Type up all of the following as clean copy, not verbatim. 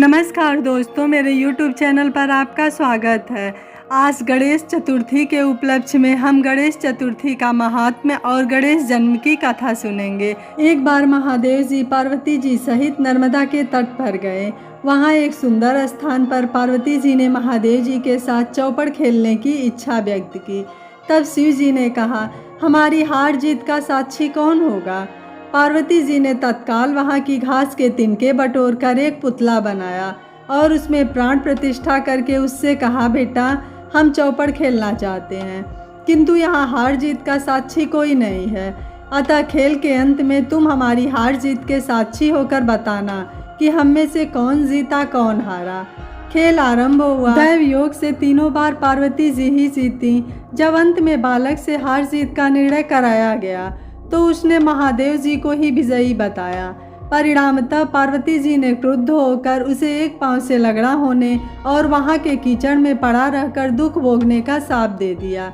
नमस्कार दोस्तों, मेरे YouTube चैनल पर आपका स्वागत है। आज गणेश चतुर्थी के उपलक्ष्य में हम गणेश चतुर्थी का महात्म्य और गणेश जन्म की कथा सुनेंगे। एक बार महादेव जी पार्वती जी सहित नर्मदा के तट पर गए। वहाँ एक सुंदर स्थान पर पार्वती जी ने महादेव जी के साथ चौपड़ खेलने की इच्छा व्यक्त की। तब शिव जी ने कहा, हमारी हार जीत का साक्षी कौन होगा? पार्वती जी ने तत्काल वहाँ की घास के तिनके बटोर कर एक पुतला बनाया और उसमें प्राण प्रतिष्ठा करके उससे कहा, बेटा हम चौपड़ खेलना चाहते हैं, किंतु यहाँ हार जीत का साक्षी कोई नहीं है। अतः खेल के अंत में तुम हमारी हार जीत के साक्षी होकर बताना कि हम में से कौन जीता कौन हारा। खेल आरंभ हुआ। दैव योग से तीनों बार पार्वती जी ही जीती। जब अंत में बालक से हार जीत का निर्णय कराया गया तो उसने महादेव जी को ही विजयी बताया। परिणामतः पार्वती जी ने क्रुद्ध होकर उसे एक पांव से लगड़ा होने और वहां के कीचड़ में पड़ा रहकर दुख भोगने का शाप दे दिया।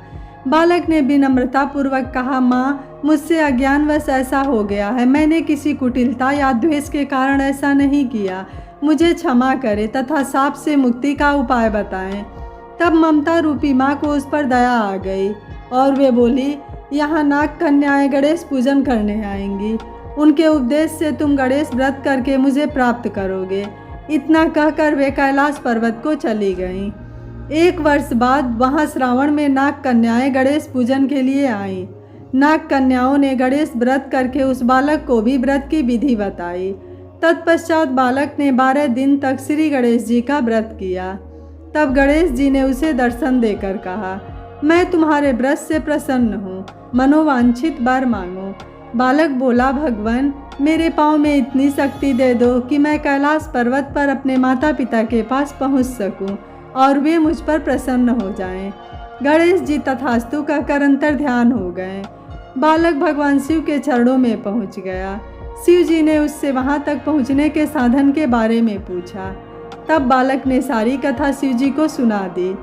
बालक ने विनम्रता पूर्वक कहा, माँ मुझसे अज्ञानवश ऐसा हो गया है, मैंने किसी कुटिलता या द्वेष के कारण ऐसा नहीं किया, मुझे क्षमा करे तथा शाप से मुक्ति का उपाय बताएं। तब ममता रूपी माँ को उस पर दया आ गई और वे बोली, यहाँ नाग कन्याएं गणेश पूजन करने आएंगी, उनके उपदेश से तुम गणेश व्रत करके मुझे प्राप्त करोगे। इतना कहकर वे कैलाश पर्वत को चली गईं। एक वर्ष बाद वहाँ श्रावण में नाग कन्याएं गणेश पूजन के लिए आईं। नाग कन्याओं ने गणेश व्रत करके उस बालक को भी व्रत की विधि बताई। तत्पश्चात बालक ने 12 दिन तक श्री गणेश जी का व्रत किया। तब गणेश जी ने उसे दर्शन देकर कहा, मैं तुम्हारे व्रत से प्रसन्न हूँ, मनोवांछित वर मांगो। बालक बोला, भगवान मेरे पाँव में इतनी शक्ति दे दो कि मैं कैलाश पर्वत पर अपने माता पिता के पास पहुँच सकूँ और वे मुझ पर प्रसन्न हो जाएं। गणेश जी तथास्तु कहकर अंतर ध्यान हो गए। बालक भगवान शिव के चरणों में पहुँच गया। शिव जी ने उससे वहाँ तक पहुँचने के साधन के बारे में पूछा। तब बालक ने सारी कथा शिव जी को सुना दी।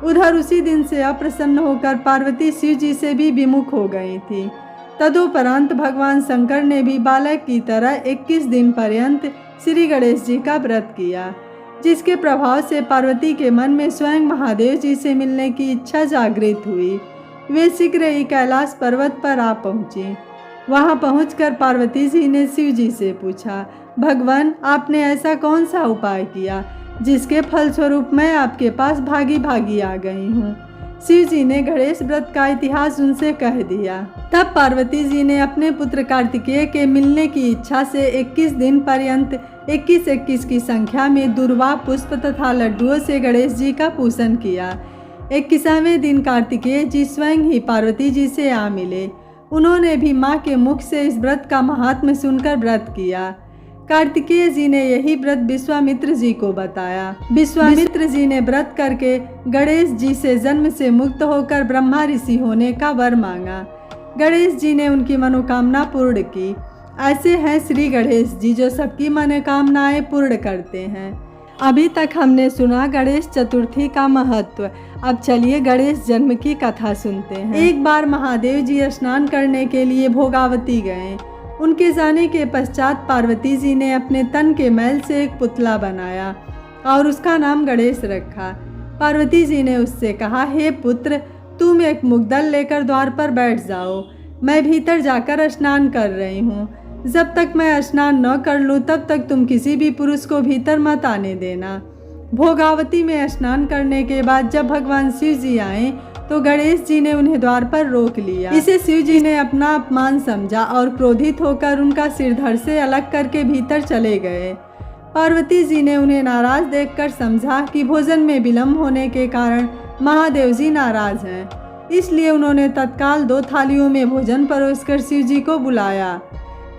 उधर उसी दिन से अप्रसन्न होकर पार्वती शिव जी से भी विमुख हो गई थी। तदुपरांत भगवान शंकर ने भी बालक की तरह 21 दिन पर्यंत श्री गणेश जी का व्रत किया, जिसके प्रभाव से पार्वती के मन में स्वयं महादेव जी से मिलने की इच्छा जागृत हुई। वे शीघ्र ही कैलाश पर्वत पर आ पहुँची। वहाँ पहुँचकर पार्वती जी ने शिव जी से पूछा, भगवान आपने ऐसा कौन सा उपाय किया जिसके फलस्वरूप मैं आपके पास भागी भागी आ गई हूँ। शिव जी ने गणेश व्रत का इतिहास उनसे कह दिया। तब पार्वती जी ने अपने पुत्र कार्तिकेय के मिलने की इच्छा से 21 दिन पर्यंत 21-21 की संख्या में दुर्वा पुष्प तथा लड्डुओं से गणेश जी का पूजन किया। 21वें दिन कार्तिकेय जी स्वयं ही पार्वती जी से आ मिले। उन्होंने भी माँ के मुख से इस व्रत का महात्म्य सुनकर व्रत किया। कार्तिकेय जी ने यही व्रत विश्वामित्र जी को बताया। विश्वामित्र जी ने व्रत करके गणेश जी से जन्म से मुक्त होकर ब्रह्मा ऋषि होने का वर मांगा। गणेश जी ने उनकी मनोकामना पूर्ण की। ऐसे हैं श्री गणेश जी जो सबकी मनोकामनाएं पूर्ण करते हैं। अभी तक हमने सुना गणेश चतुर्थी का महत्व। अब चलिए गणेश जन्म की कथा सुनते हैं। एक बार महादेव जी स्नान करने के लिए भोगावती गए। उनके जाने के पश्चात पार्वती जी ने अपने तन के मैल से एक पुतला बनाया और उसका नाम गणेश रखा। पार्वती जी ने उससे कहा, हे पुत्र तुम एक मुग्दल लेकर द्वार पर बैठ जाओ, मैं भीतर जाकर स्नान कर रही हूँ। जब तक मैं स्नान न कर लूँ तब तक तुम किसी भी पुरुष को भीतर मत आने देना। भोगावती में स्नान करने के बाद जब भगवान शिव जी आए तो गणेश जी ने उन्हें द्वार पर रोक लिया। इसे शिव जी ने अपना अपमान समझा और क्रोधित होकर उनका सिर धड़ से अलग करके भीतर चले गए। पार्वती जी ने उन्हें नाराज देखकर समझा कि भोजन में विलम्ब होने के कारण महादेव जी नाराज हैं, इसलिए उन्होंने तत्काल 2 थालियों में भोजन परोसकर शिव जी को बुलाया।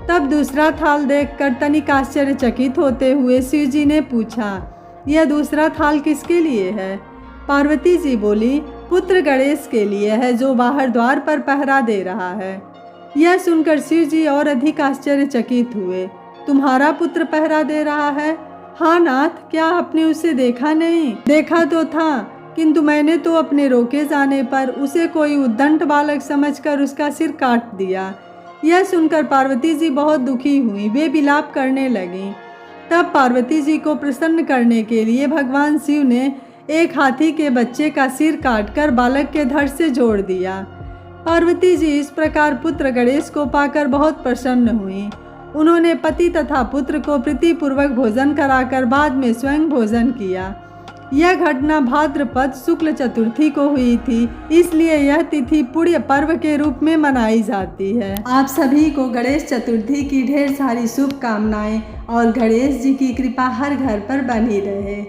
तब दूसरा थाल देखकर तनिक आश्चर्यचकित होते हुए शिव जी ने पूछा, यह दूसरा थाल किसके लिए है? पार्वती जी बोली, पुत्र गणेश के लिए है जो बाहर द्वार पर पहरा दे रहा है। यह सुनकर शिव जी और अधिक आश्चर्यचकित हुए। तुम्हारा पुत्र पहरा दे रहा है? हाँ नाथ, क्या आपने उसे देखा नहीं? देखा तो था, किंतु मैंने तो अपने रोके जाने पर उसे कोई उद्दंड बालक समझकर उसका सिर काट दिया। यह सुनकर पार्वती जी बहुत दुखी हुई। वे विलाप करने लगीं। तब पार्वती जी को प्रसन्न करने के लिए भगवान शिव ने एक हाथी के बच्चे का सिर काटकर बालक के धड़ से जोड़ दिया। पार्वती जी इस प्रकार पुत्र गणेश को पाकर बहुत प्रसन्न हुई। उन्होंने पति तथा पुत्र को प्रीतिपूर्वक भोजन कराकर बाद में स्वयं भोजन किया। यह घटना भाद्रपद शुक्ल चतुर्थी को हुई थी, इसलिए यह तिथि पुण्य पर्व के रूप में मनाई जाती है। आप सभी को गणेश चतुर्थी की ढेर सारी शुभकामनाएं और गणेश जी की कृपा हर घर पर बनी रहे।